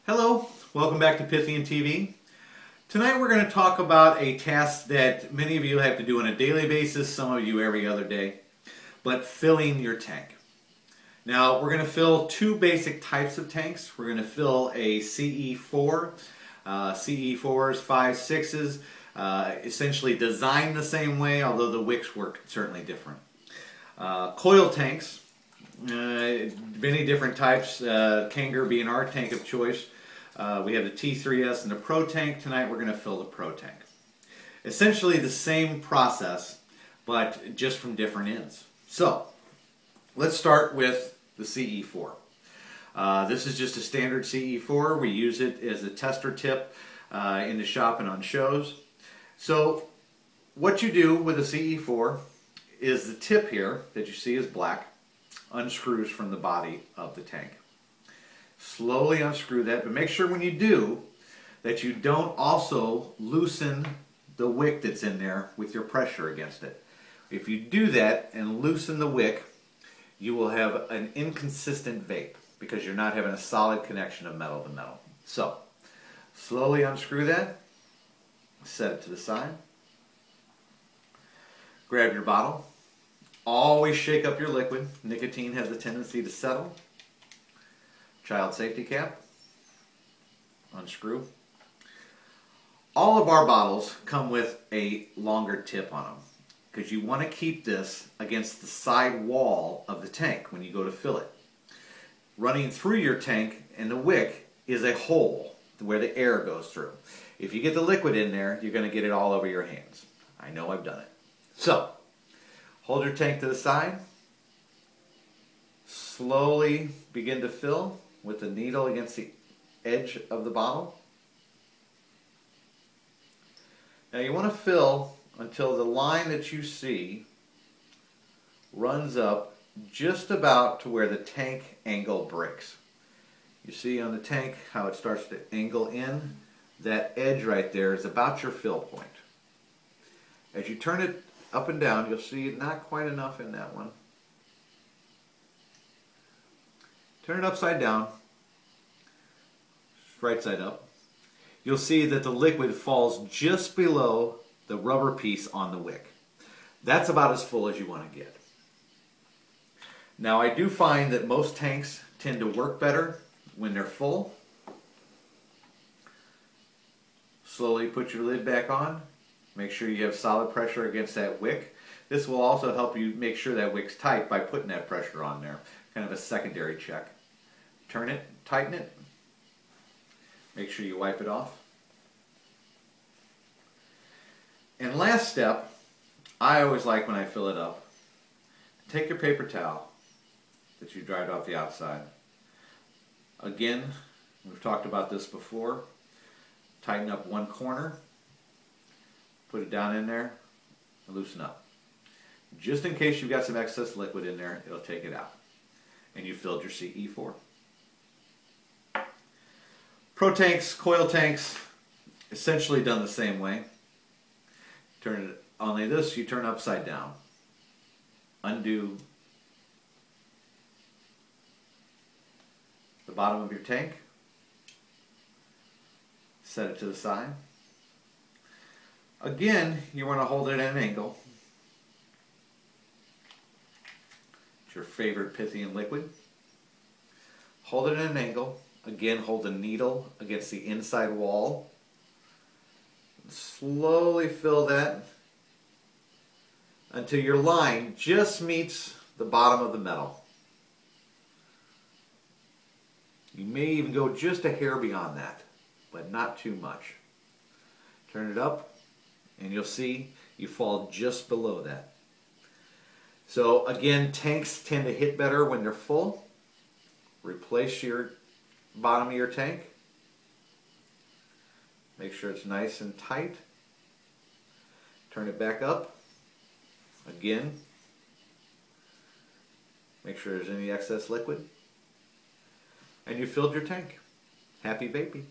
Hello, welcome back to Pythian TV. Tonight we're going to talk about a task that many of you have to do on a daily basis, some of you every other day, but filling your tank. Now we're going to fill two basic types of tanks. We're going to fill a CE4, CE4s, 5, 6s, essentially designed the same way, although the wicks work certainly different. Coil tanks, many different types, Kangaroo being our tank of choice. We have the T3S and the Pro Tank. Tonight we're going to fill the Pro Tank. Essentially the same process, but just from different ends. So, let's start with the CE4. This is just a standard CE4. We use it as a tester tip in the shop and on shows. So, what you do with a CE4 is the tip here that you see is black unscrews from the body of the tank. Slowly unscrew that, but make sure when you do that you don't also loosen the wick that's in there with your pressure against it. If you do that and loosen the wick, you will have an inconsistent vape because you're not having a solid connection of metal to metal. So, slowly unscrew that, set it to the side, grab your bottle, always shake up your liquid. Nicotine has a tendency to settle. Child safety cap, unscrew. All of our bottles come with a longer tip on them because you want to keep this against the side wall of the tank when you go to fill it. Running through your tank and the wick is a hole where the air goes through. If you get the liquid in there, you're going to get it all over your hands. I know I've done it. So, hold your tank to the side. Slowly begin to fill with the needle against the edge of the bottle. Now you want to fill until the line that you see runs up just about to where the tank angle breaks. You see on the tank how it starts to angle in? That edge right there is about your fill point. As you turn it up and down, you'll see not quite enough in that one. Turn it upside down, right side up. You'll see that the liquid falls just below the rubber piece on the wick. That's about as full as you want to get. Now I do find that most tanks tend to work better when they're full. Slowly put your lid back on. Make sure you have solid pressure against that wick. This will also help you make sure that wick's tight by putting that pressure on there. Kind of a secondary check. Turn it, tighten it. Make sure you wipe it off. And last step, I always like when I fill it up, take your paper towel that you dried off the outside. Again, we've talked about this before. Tighten up one corner, put it down in there, and loosen up. Just in case you've got some excess liquid in there, it'll take it out. And you filled your CE4. Pro tanks, coil tanks, essentially done the same way. Turn it, only this you turn upside down. Undo the bottom of your tank. Set it to the side. Again, you want to hold it at an angle. It's your favorite Pythian liquid. Hold it at an angle. Again, hold the needle against the inside wall. Slowly fill that until your line just meets the bottom of the metal. You may even go just a hair beyond that, but not too much. Turn it up and you'll see you fall just below that. So again, tanks tend to hit better when they're full. Replace your bottom of your tank. Make sure it's nice and tight. Turn it back up. Again. Make sure there's any excess liquid. And you filled your tank. Happy vaping.